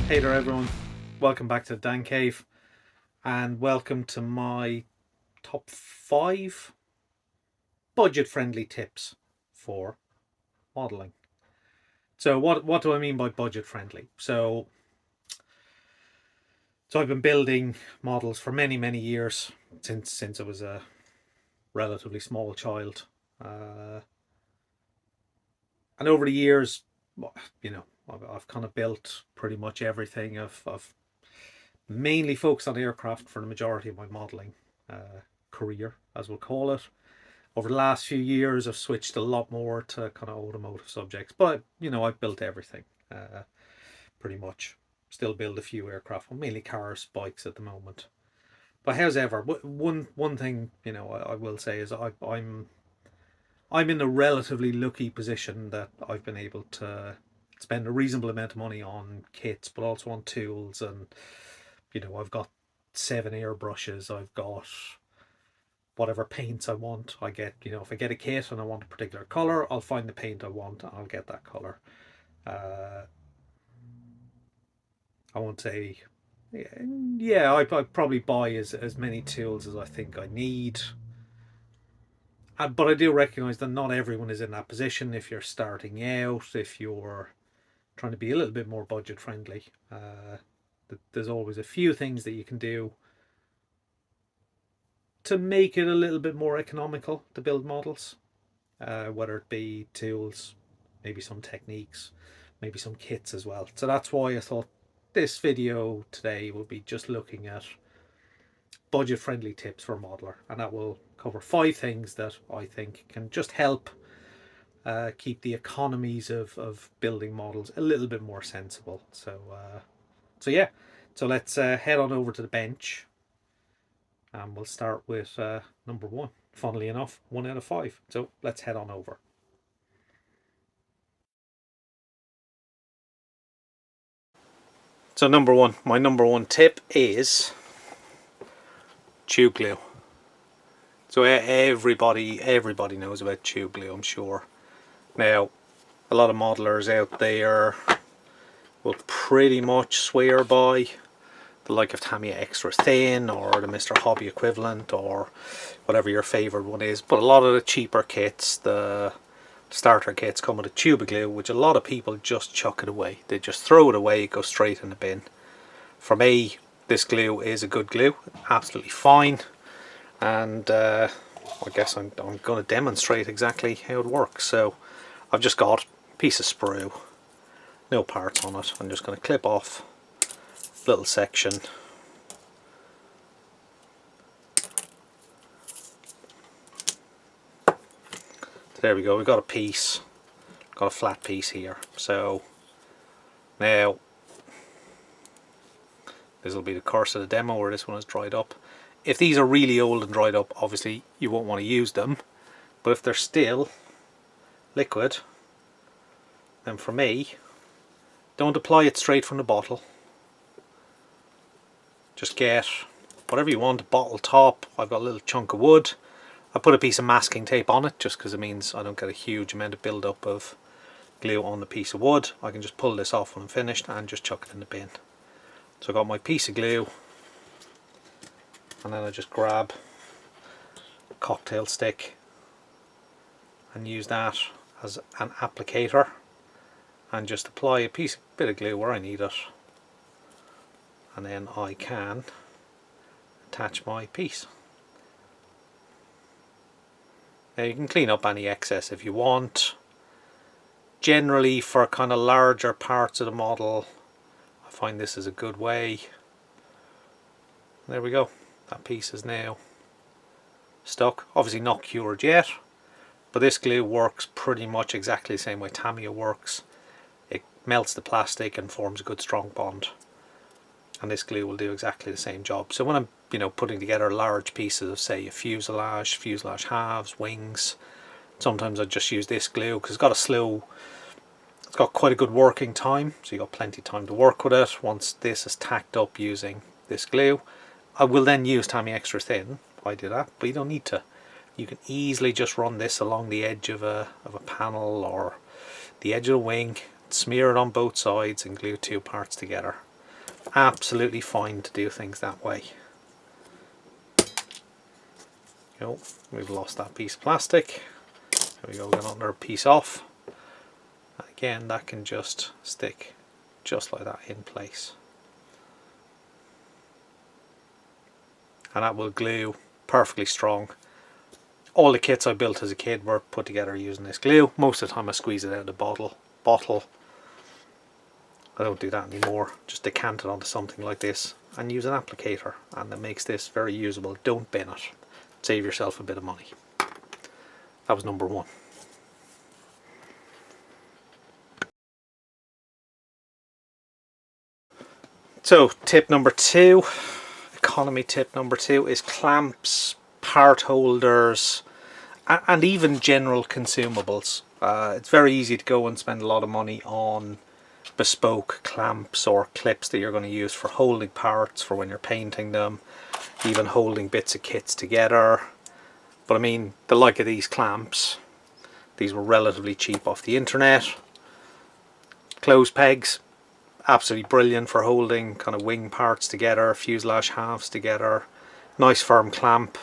Hey there everyone, welcome back to the Dan Cave and welcome to my top 5 budget friendly tips for modelling. So what do I mean by budget friendly? So I've been building models for many years, since I was a relatively small child, and over the years, I've kind of built pretty much everything. I've mainly focused on aircraft for the majority of my modelling career, as we'll call it. Over the last few years, I've switched a lot more to kind of automotive subjects, but I've built everything pretty much. Still build a few aircraft, mainly cars, bikes at the moment. But however, one thing I will say is I'm in a relatively lucky position that I've been able to spend a reasonable amount of money on kits, but also on tools. And I've got 7 airbrushes. I've got whatever paints I want. I get, if I get a kit and I want a particular color, I'll find the paint I want and I'll get that color. I won't say, yeah, I probably buy as many tools as I think I need. But I do recognize that not everyone is in that position. If you're starting out, if you're trying to be a little bit more budget friendly, there's always a few things that you can do to make it a little bit more economical to build models, whether it be tools, maybe some techniques, maybe some kits as well. So that's why I thought this video today will be just looking at budget friendly tips for a modeler, and that will cover 5 things that I think can just help keep the economies of building models a little bit more sensible. So yeah, so let's head on over to the bench. And we'll start with number 1. Funnily enough, 1 out of 5. So let's head on over. So my number one tip is tube glue. So everybody knows about tube glue, I'm sure. Now, a lot of modelers out there will pretty much swear by the like of Tamiya Extra Thin or the Mr. Hobby equivalent or whatever your favourite one is. But a lot of the cheaper kits, the starter kits, come with a tube of glue, which a lot of people just chuck it away. They just throw it away, it goes straight in the bin. For me, this glue is a good glue, absolutely fine. And I guess I'm going to demonstrate exactly how it works. So I've just got a piece of sprue, no parts on it. I'm just going to clip off a little section. So there we go, we've got a piece, got a flat piece here. So now this will be the course of the demo where this one is dried up. If these are really old and dried up, obviously you won't want to use them, but if they're still liquid, then for me, don't apply it straight from the bottle. Just get whatever you want, a bottle top. I've got a little chunk of wood. I put a piece of masking tape on it just because it means I don't get a huge amount of build up of glue on the piece of wood. I can just pull this off when I'm finished and just chuck it in the bin. So I got my piece of glue, and then I just grab a cocktail stick and use that as an applicator and just apply a bit of glue where I need it, and then I can attach my piece. Now you can clean up any excess if you want. Generally for kind of larger parts of the model, I find this is a good way. There we go, that piece is now stuck. Obviously not cured yet, but this glue works pretty much exactly the same way Tamiya works. It melts the plastic and forms a good strong bond, and this glue will do exactly the same job. So when I'm putting together large pieces of, say, a fuselage halves, wings, sometimes I just use this glue because it's got quite a good working time, so you got plenty of time to work with it. Once this is tacked up using this glue, I will then use Tamiya Extra Thin. I do that, but you don't need to. You can easily just run this along the edge of a panel or the edge of the wing, smear it on both sides and glue 2 parts together. Absolutely fine to do things that way. Oh, we've lost that piece of plastic. There we go, get another piece off. Again, that can just stick just like that in place. And that will glue perfectly strong. All the kits I built as a kid were put together using this glue. Most of the time I squeeze it out of the bottle. I don't do that anymore. Just decant it onto something like this and use an applicator, and that makes this very usable. Don't bin it. Save yourself a bit of money. That was number one. So tip number two, economy tip number two, is clamps, part holders, and even general consumables. It's very easy to go and spend a lot of money on bespoke clamps or clips that you're going to use for holding parts, for when you're painting them, even holding bits of kits together. But I mean, the like of these clamps, these were relatively cheap off the internet. Clothes pegs, absolutely brilliant for holding kind of wing parts together, fuselage halves together. Nice firm clamp.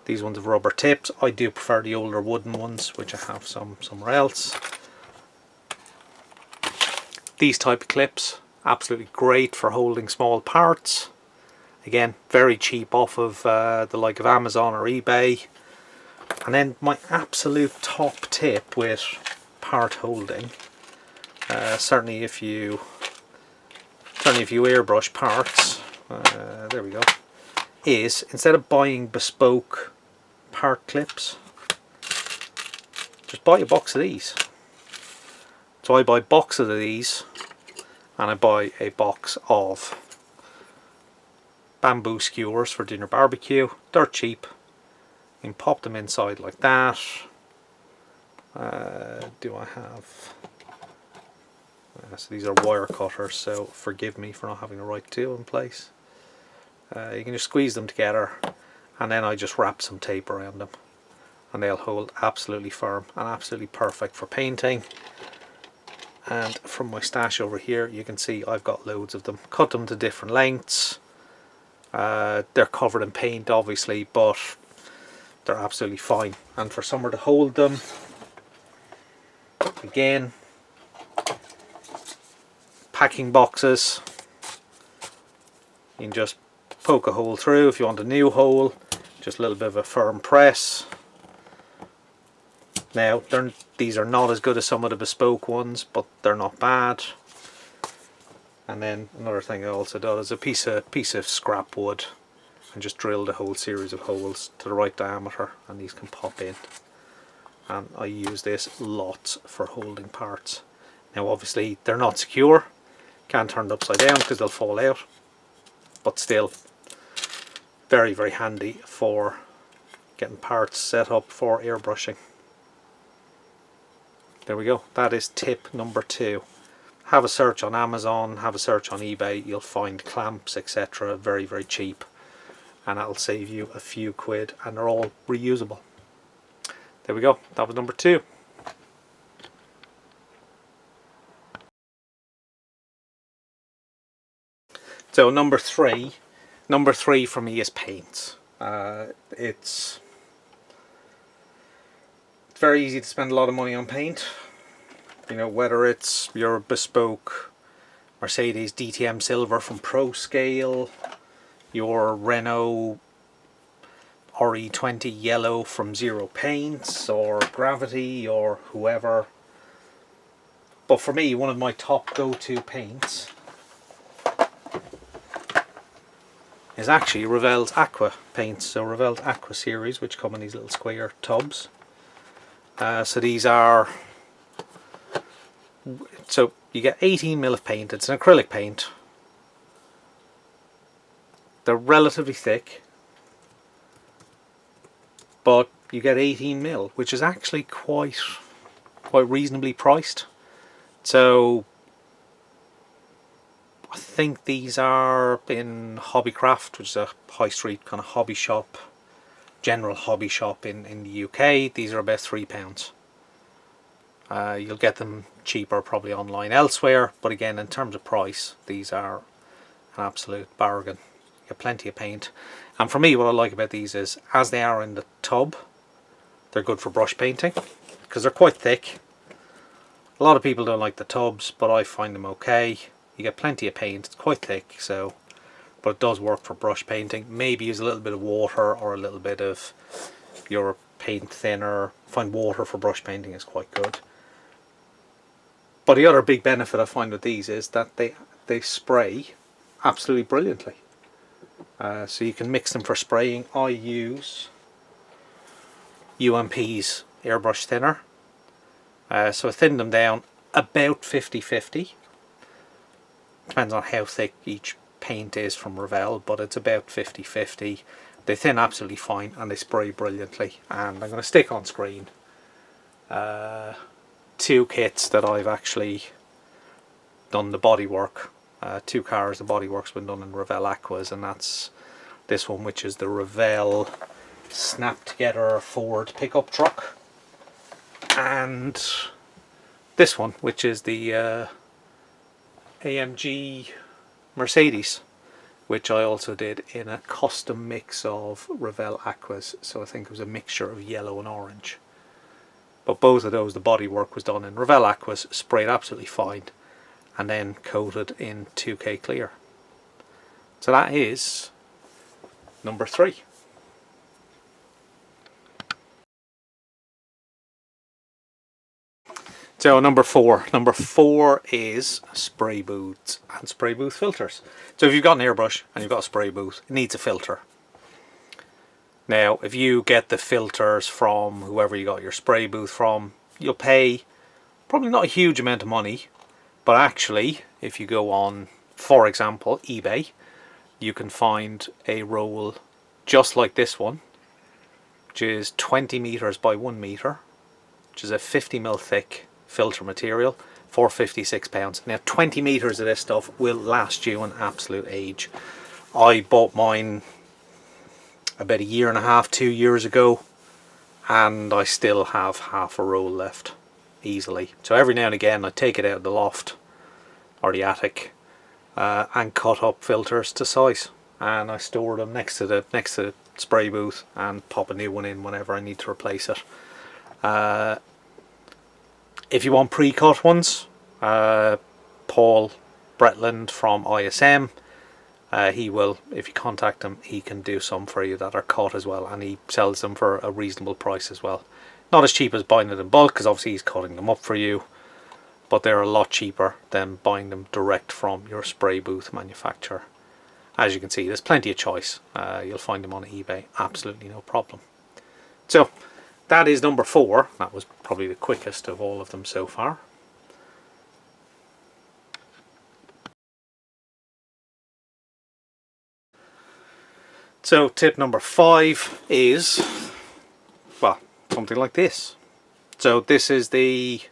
These ones have rubber tips. I do prefer the older wooden ones, which I have somewhere else. These type of clips, absolutely great for holding small parts. Again, very cheap off of the like of Amazon or eBay. And then my absolute top tip with part holding, certainly if you airbrush parts, there we go, is instead of buying bespoke part clips, just buy a box of these. So I buy a box of these, and I buy a box of bamboo skewers for dinner barbecue. They're cheap. You can pop them inside like that. Do I have... so these are wire cutters, so forgive me for not having the right tool in place. You can just squeeze them together, and then I just wrap some tape around them, and they'll hold absolutely firm and absolutely perfect for painting. And from my stash over here, you can see I've got loads of them. Cut them to different lengths. They're covered in paint obviously, but they're absolutely fine. And for somewhere to hold them, again, packing boxes, you can just poke a hole through. If you want a new hole, just a little bit of a firm press. Now, these are not as good as some of the bespoke ones, but they're not bad. And then another thing I also did is a piece of scrap wood, and just drilled a whole series of holes to the right diameter, and these can pop in. And I use this lots for holding parts. Now obviously they're not secure, can't turn it upside down because they'll fall out, but still very, very handy for getting parts set up for airbrushing. There we go, that is tip number two. Have a search on Amazon, have a search on eBay, you'll find clamps, etc. very, very cheap, and that'll save you a few quid, and they're all reusable. There we go, that was number two. So number three for me is paints. It's very easy to spend a lot of money on paint. You know, whether it's your bespoke Mercedes DTM Silver from Pro Scale, your Renault RE20 Yellow from Zero Paints, or Gravity, or whoever. But for me, one of my top go-to paints is actually Revell's Aqua paints. So Revell's Aqua series, which come in these little square tubs. So these are, so you get 18mm of paint. It's an acrylic paint. They're relatively thick, but you get 18mm, which is actually quite reasonably priced. So I think these are in Hobbycraft, which is a high street kind of hobby shop, general hobby shop in the UK. These are about £3. You'll get them cheaper probably online elsewhere, but again, in terms of price, these are an absolute bargain. You get plenty of paint. And for me, what I like about these is, as they are in the tub, they're good for brush painting because they're quite thick. A lot of people don't like the tubs, but I find them okay. You get plenty of paint. It's quite thick, so, but it does work for brush painting. Maybe use a little bit of water or a little bit of your paint thinner. Find water for brush painting is quite good. But the other big benefit I find with these is that they spray absolutely brilliantly. So you can mix them for spraying. I use UMP's airbrush thinner. So I thin them down about 50-50. Depends on how thick each paint is from Revell, but it's about 50-50. They thin absolutely fine and they spray brilliantly. And I'm going to stick on screen 2 kits that I've actually done the bodywork. 2 cars, the bodywork's been done in Revell Aquas, and that's this one, which is the Revell Snap Together Ford pickup truck, and this one, which is the AMG Mercedes, which I also did in a custom mix of Revell Aquas, so I think it was a mixture of yellow and orange. But both of those, the bodywork was done in Revell Aquas, sprayed absolutely fine, and then coated in 2K clear. So that is number 3. So number 4. Number 4 is spray booths and spray booth filters. So if you've got an airbrush and you've got a spray booth, it needs a filter. Now, if you get the filters from whoever you got your spray booth from, you'll pay probably not a huge amount of money, but actually, if you go on, for example, eBay, you can find a roll just like this one, which is 20 meters by 1 meter, which is a 50mm thick filter material for £56. Now 20 meters of this stuff will last you an absolute age. I bought mine about 1.5 to 2 years ago, and I still have half a roll left easily. So every now and again I take it out of the loft or the attic and cut up filters to size, and I store them next to the spray booth and pop a new one in whenever I need to replace it. If you want pre-cut ones, Paul Bretland from ISM, he will, if you contact him, he can do some for you that are cut as well, and he sells them for a reasonable price as well. Not as cheap as buying it in bulk, because obviously he's cutting them up for you, but they're a lot cheaper than buying them direct from your spray booth manufacturer. As you can see, there's plenty of choice. You'll find them on eBay, absolutely no problem. So that is number 4. That was probably the quickest of all of them so far. So tip number 5 is, well, something like this. So this is the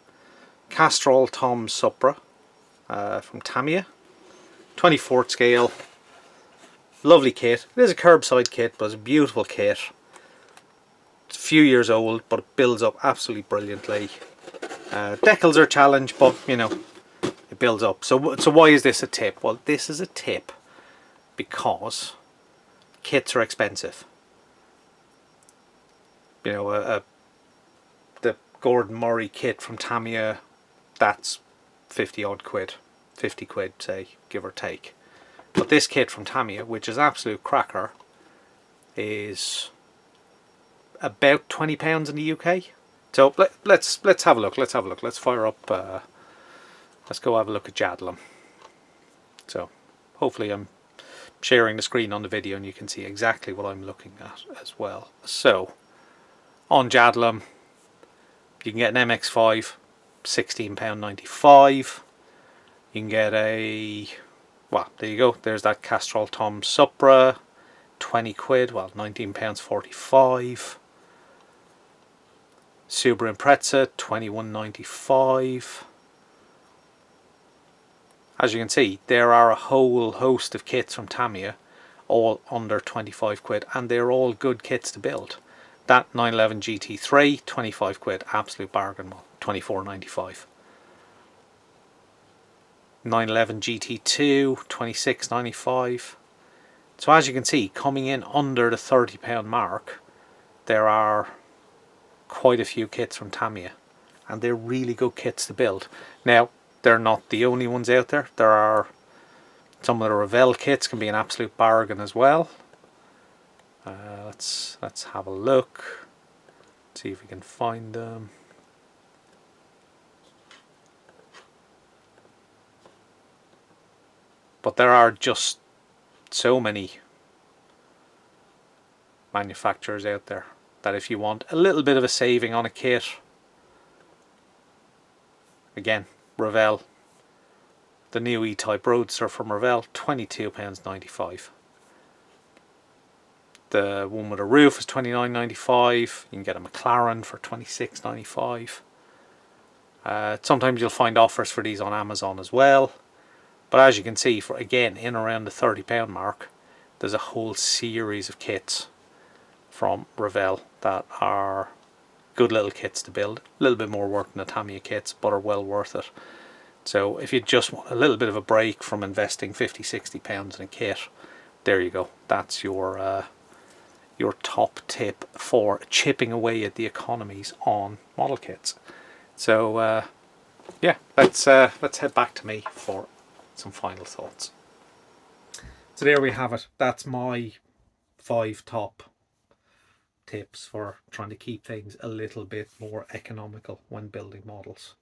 Castrol Tom Supra from Tamiya, 24th scale. Lovely kit. It is a curbside kit, but it's a beautiful kit. It's a few years old, but it builds up absolutely brilliantly. Decals are a challenge, but you know, it builds up. So why is this a tip? Well, this is a tip because kits are expensive. You know, the Gordon Murray kit from Tamiya, that's 50 odd quid, 50 quid say, give or take. But this kit from Tamiya, which is absolute cracker, is about £20 in the UK. So let's have a look. Let's have a look. Let's fire up. Let's go have a look at Jadlam. So hopefully I'm sharing the screen on the video and you can see exactly what I'm looking at as well. So on Jadlam, you can get an MX5, £16.95. You can get a, well, there you go. There's that Castrol Tom Supra, 20 quid. Well, £19.45. Subaru Impreza, £21.95. As you can see, there are a whole host of kits from Tamiya, all under 25 quid, and they're all good kits to build. That 911 GT3, 25 quid, absolute bargain, 24.95. 911 GT2, 26.95. So as you can see, coming in under the £30 mark, there are quite a few kits from Tamiya, and they're really good kits to build. Now, they're not the only ones out there. There are some of the Revell kits can be an absolute bargain as well. Let's have a look, see if we can find them. But there are just so many manufacturers out there that if you want a little bit of a saving on a kit, again, Revell, the new E-Type Roadster from Revell, £22.95. The one with a roof is £29.95. You can get a McLaren for £26.95. Sometimes you'll find offers for these on Amazon as well. But as you can see, for again, in around the £30 mark, there's a whole series of kits from Revell that are good little kits to build. A little bit more work than the Tamiya kits, but are well worth it. So if you just want a little bit of a break from investing £50–60 in a kit, there you go. That's your top tip for chipping away at the economies on model kits. So yeah, let's head back to me for some final thoughts. So there we have it. That's my 5 top tips for trying to keep things a little bit more economical when building models.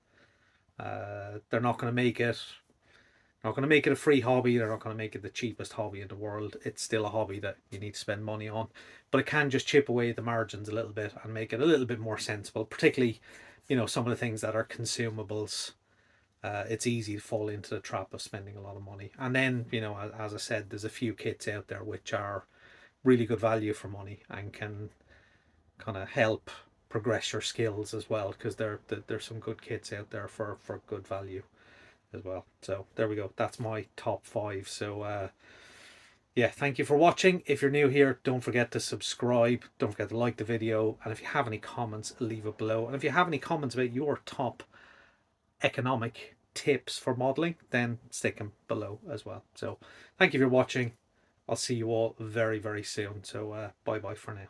They're not going to make it a free hobby. They're not going to make it the cheapest hobby in the world. It's still a hobby that you need to spend money on, but it can just chip away at the margins a little bit and make it a little bit more sensible, particularly, you know, some of the things that are consumables. It's easy to fall into the trap of spending a lot of money. And then, you know, as I said, there's a few kits out there which are really good value for money and can kind of help progress your skills as well, because there's some good kits out there for good value as well. So there we go. That's my top 5. So yeah, thank you for watching. If you're new here, don't forget to subscribe. Don't forget to like the video. And if you have any comments, leave it below. And if you have any comments about your top economic tips for modeling, then stick them below as well. So thank you for watching. I'll see you all very, very soon. So bye bye for now.